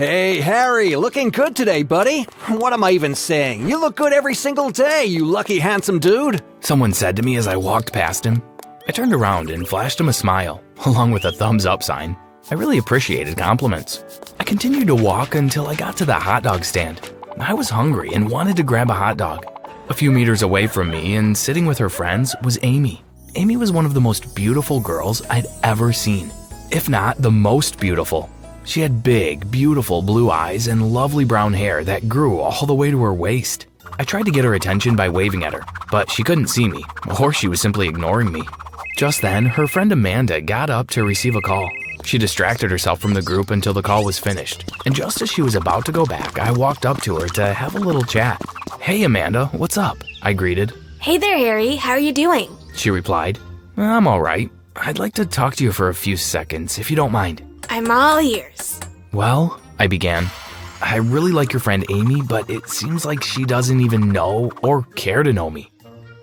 Hey, Harry, looking good today, buddy. What am I even saying? You look good every single day, you lucky handsome dude. Someone said to me as I walked past him. I turned around and flashed him a smile, along with a thumbs up sign. I really appreciated compliments. I continued to walk until I got to the hot dog stand. I was hungry and wanted to grab a hot dog. A few meters away from me and sitting with her friends was Amy. Amy was one of the most beautiful girls I'd ever seen, if not the most beautiful. She had big, beautiful blue eyes and lovely brown hair that grew all the way to her waist. I tried to get her attention by waving at her, but she couldn't see me, or she was simply ignoring me. Just then, her friend Amanda got up to receive a call. She distracted herself from the group until the call was finished, and just as she was about to go back, I walked up to her to have a little chat. "Hey Amanda, what's up?" I greeted. "Hey there, Harry. How are you doing?" She replied. "I'm alright. I'd like to talk to you for a few seconds, if you don't mind." "I'm all ears." "Well," I began, "I really like your friend Amy, but it seems like she doesn't even know or care to know me.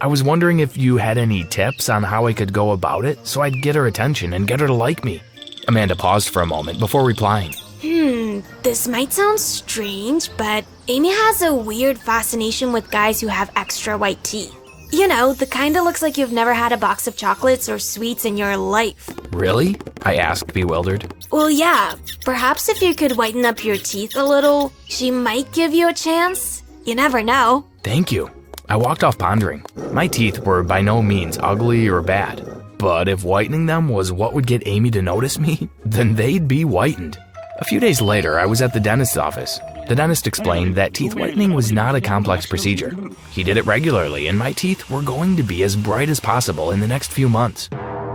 I was wondering if you had any tips on how I could go about it so I'd get her attention and get her to like me." Amanda paused for a moment before replying. This might sound strange, but Amy has a weird fascination with guys who have extra white teeth. You know, the kind that looks like you've never had a box of chocolates or sweets in your life." "Really?" I asked, bewildered. "Well, yeah. Perhaps if you could whiten up your teeth a little, she might give you a chance. You never know." "Thank you." I walked off pondering. My teeth were by no means ugly or bad, but if whitening them was what would get Amy to notice me, then they'd be whitened. A few days later, I was at the dentist's office. The dentist explained that teeth whitening was not a complex procedure. He did it regularly, and my teeth were going to be as bright as possible in the next few months.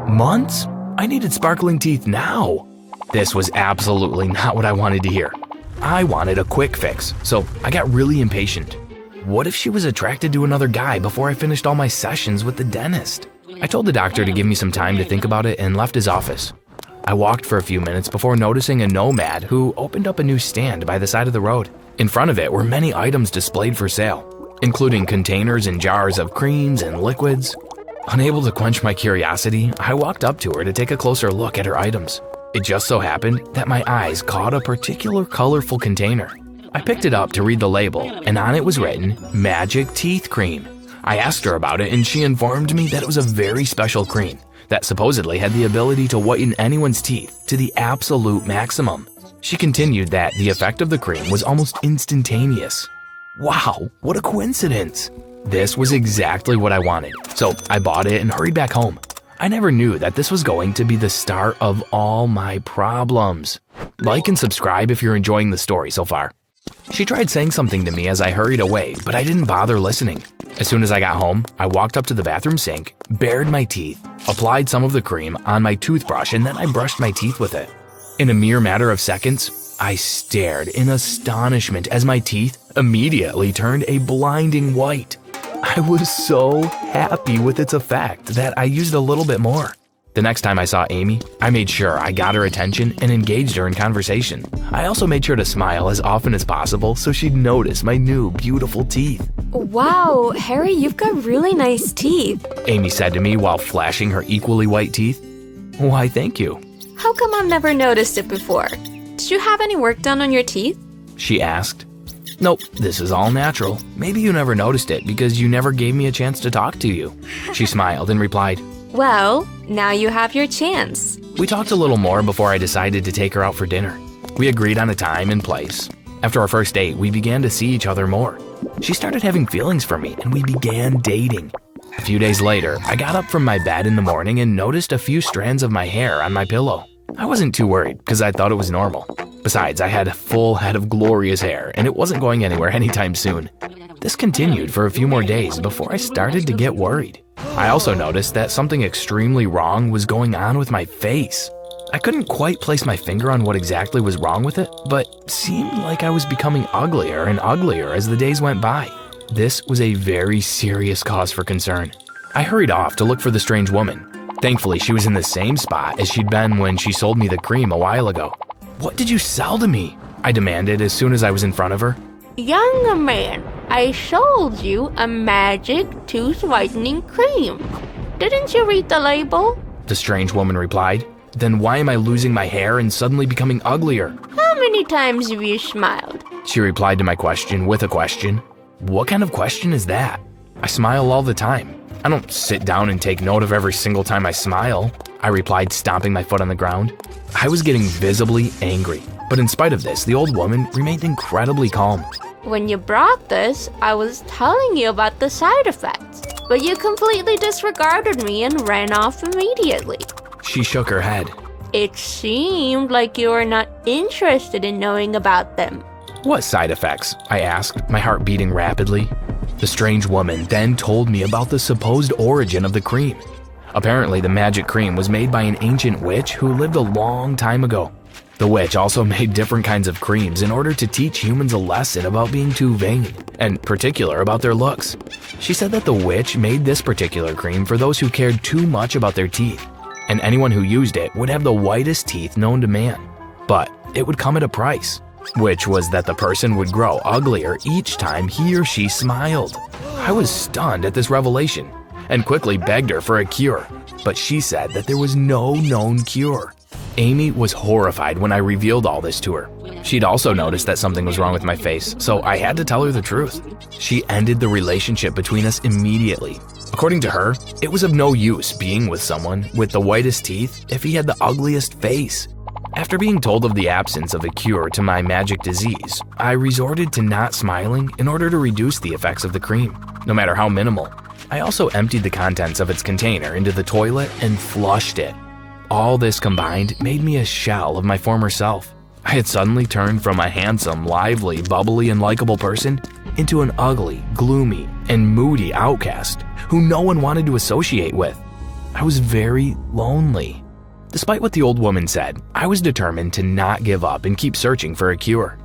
Months? I needed sparkling teeth now. This was absolutely not what I wanted to hear. I wanted a quick fix, so I got really impatient. What if she was attracted to another guy before I finished all my sessions with the dentist? I told the doctor to give me some time to think about it and left his office. I walked for a few minutes before noticing a nomad who opened up a new stand by the side of the road. In front of it were many items displayed for sale, including containers and jars of creams and liquids. Unable to quench my curiosity, I walked up to her to take a closer look at her items. It just so happened that my eyes caught a particular colorful container. I picked it up to read the label, and on it was written, "Magic Teeth Cream." I asked her about it, and she informed me that it was a very special cream that supposedly had the ability to whiten anyone's teeth to the absolute maximum. She continued that the effect of the cream was almost instantaneous. Wow, what a coincidence! This was exactly what I wanted, so I bought it and hurried back home. I never knew that this was going to be the start of all my problems. Like and subscribe if you're enjoying the story so far. She tried saying something to me as I hurried away, but I didn't bother listening. As soon as I got home, I walked up to the bathroom sink, bared my teeth, applied some of the cream on my toothbrush, and then I brushed my teeth with it. In a mere matter of seconds, I stared in astonishment as my teeth immediately turned a blinding white. I was so happy with its effect that I used a little bit more. The next time I saw Amy, I made sure I got her attention and engaged her in conversation. I also made sure to smile as often as possible so she'd notice my new beautiful teeth. "Wow, Harry, you've got really nice teeth." Amy said to me while flashing her equally white teeth. "Why, thank you." "How come I've never noticed it before? Did you have any work done on your teeth?" She asked. "Nope, this is all natural. Maybe you never noticed it because you never gave me a chance to talk to you." She smiled and replied, "Well, now you have your chance." We talked a little more before I decided to take her out for dinner. We agreed on a time and place. After our first date, we began to see each other more. She started having feelings for me, and we began dating. A few days later, I got up from my bed in the morning and noticed a few strands of my hair on my pillow. I wasn't too worried because I thought it was normal. Besides, I had a full head of glorious hair, and it wasn't going anywhere anytime soon. This continued for a few more days before I started to get worried. I also noticed that something extremely wrong was going on with my face. I couldn't quite place my finger on what exactly was wrong with it, but seemed like I was becoming uglier and uglier as the days went by. This was a very serious cause for concern. I hurried off to look for the strange woman. Thankfully, she was in the same spot as she'd been when she sold me the cream a while ago. "What did you sell to me?" I demanded as soon as I was in front of her. "Young man, I sold you a magic tooth whitening cream. Didn't you read the label?" The strange woman replied. Then why am I losing my hair and suddenly becoming uglier? How many times have you smiled? She replied to my question with a question. What kind of question is that? I smile all the time. I don't sit down and take note of every single time I smile, I replied, stomping my foot on the ground. I was getting visibly angry, but in spite of this, the old woman remained incredibly calm. When you brought this, I was telling you about the side effects, but you completely disregarded me and ran off immediately. She shook her head. It seemed like you were not interested in knowing about them. What side effects? I asked, my heart beating rapidly. The strange woman then told me about the supposed origin of the cream. Apparently, the magic cream was made by an ancient witch who lived a long time ago. The witch also made different kinds of creams in order to teach humans a lesson about being too vain, and particular about their looks. She said that the witch made this particular cream for those who cared too much about their teeth, and anyone who used it would have the whitest teeth known to man. But it would come at a price, which was that the person would grow uglier each time he or she smiled. I was stunned at this revelation and quickly begged her for a cure, but she said that there was no known cure. Amy was horrified when I revealed all this to her. She'd also noticed that something was wrong with my face, so I had to tell her the truth. She ended the relationship between us immediately. According to her, it was of no use being with someone with the whitest teeth if he had the ugliest face. After being told of the absence of a cure to my magic disease, I resorted to not smiling in order to reduce the effects of the cream, no matter how minimal. I also emptied the contents of its container into the toilet and flushed it. All this combined made me a shell of my former self. I had suddenly turned from a handsome, lively, bubbly, and likable person into an ugly, gloomy, and moody outcast who no one wanted to associate with. I was very lonely. Despite what the old woman said, I was determined to not give up and keep searching for a cure.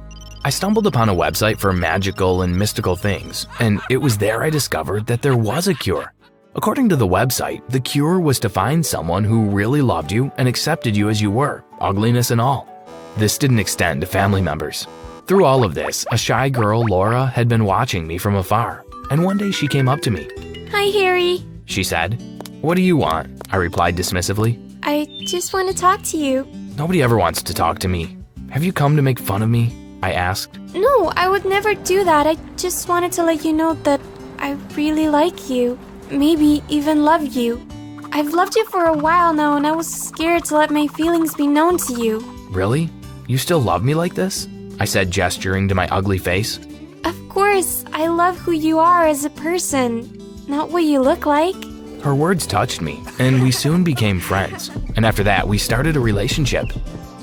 I stumbled upon a website for magical and mystical things, and it was there I discovered that there was a cure. According to the website, the cure was to find someone who really loved you and accepted you as you were, ugliness and all. This didn't extend to family members. Through all of this, a shy girl, Laura, had been watching me from afar, and one day she came up to me. Hi, Harry. She said. What do you want? I replied dismissively. I just want to talk to you. Nobody ever wants to talk to me. Have you come to make fun of me? I asked. No, I would never do that. I just wanted to let you know that I really like you. Maybe even love you. I've loved you for a while now, and I was scared to let my feelings be known to you. Really? You still love me like this? I said, gesturing to my ugly face. Of course, I love who you are as a person, not what you look like. Her words touched me, and we soon became friends. And after that, we started a relationship.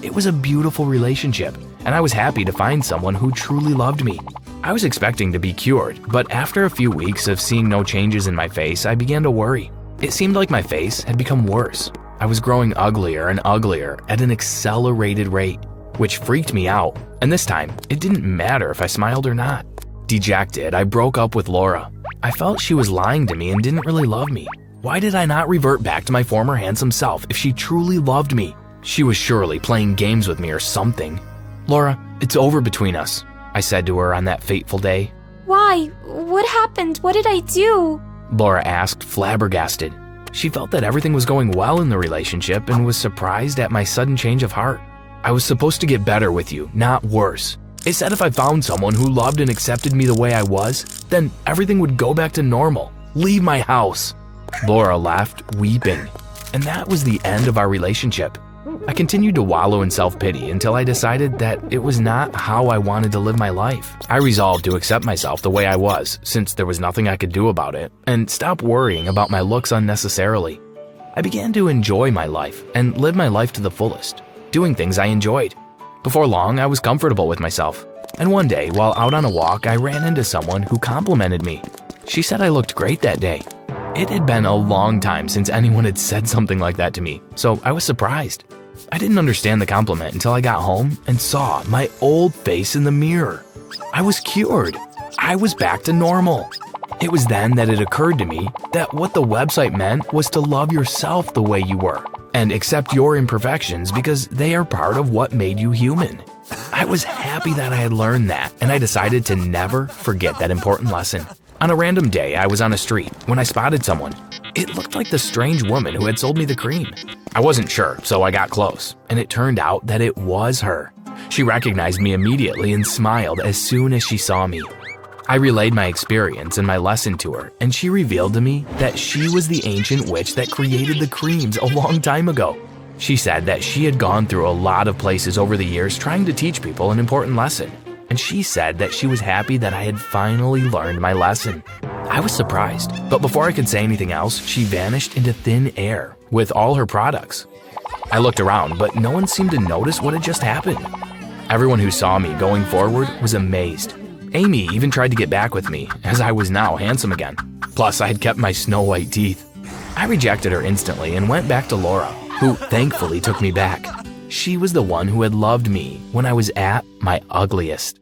It was a beautiful relationship, and I was happy to find someone who truly loved me. I was expecting to be cured, but after a few weeks of seeing no changes in my face, I began to worry. It seemed like my face had become worse. I was growing uglier and uglier at an accelerated rate, which freaked me out. And this time, it didn't matter if I smiled or not. Dejected, I broke up with Laura. I felt she was lying to me and didn't really love me. Why did I not revert back to my former handsome self if she truly loved me? She was surely playing games with me or something. Laura, it's over between us, I said to her on that fateful day. Why? What happened? What did I do? Laura asked, flabbergasted. She felt that everything was going well in the relationship and was surprised at my sudden change of heart. I was supposed to get better with you, not worse. It said if I found someone who loved and accepted me the way I was, then everything would go back to normal. Leave my house. Laura left, weeping. And that was the end of our relationship. I continued to wallow in self-pity until I decided that it was not how I wanted to live my life. I resolved to accept myself the way I was, since there was nothing I could do about it, and stop worrying about my looks unnecessarily. I began to enjoy my life and live my life to the fullest, doing things I enjoyed. Before long, I was comfortable with myself. And one day, while out on a walk, I ran into someone who complimented me. She said I looked great that day. It had been a long time since anyone had said something like that to me, so I was surprised. I didn't understand the compliment until I got home and saw my old face in the mirror. I was cured. I was back to normal. It was then that it occurred to me that what the website meant was to love yourself the way you were and accept your imperfections because they are part of what made you human. I was happy that I had learned that, and I decided to never forget that important lesson. On a random day, I was on a street when I spotted someone. It looked like the strange woman who had sold me the cream. I wasn't sure, so I got close, and it turned out that it was her. She recognized me immediately and smiled as soon as she saw me. I relayed my experience and my lesson to her, and she revealed to me that she was the ancient witch that created the creams a long time ago. She said that she had gone through a lot of places over the years trying to teach people an important lesson, and she said that she was happy that I had finally learned my lesson. I was surprised, but before I could say anything else, she vanished into thin air with all her products. I looked around, but no one seemed to notice what had just happened. Everyone who saw me going forward was amazed. Amy even tried to get back with me, as I was now handsome again. Plus, I had kept my snow white teeth. I rejected her instantly and went back to Laura, who thankfully took me back. She was the one who had loved me when I was at my ugliest.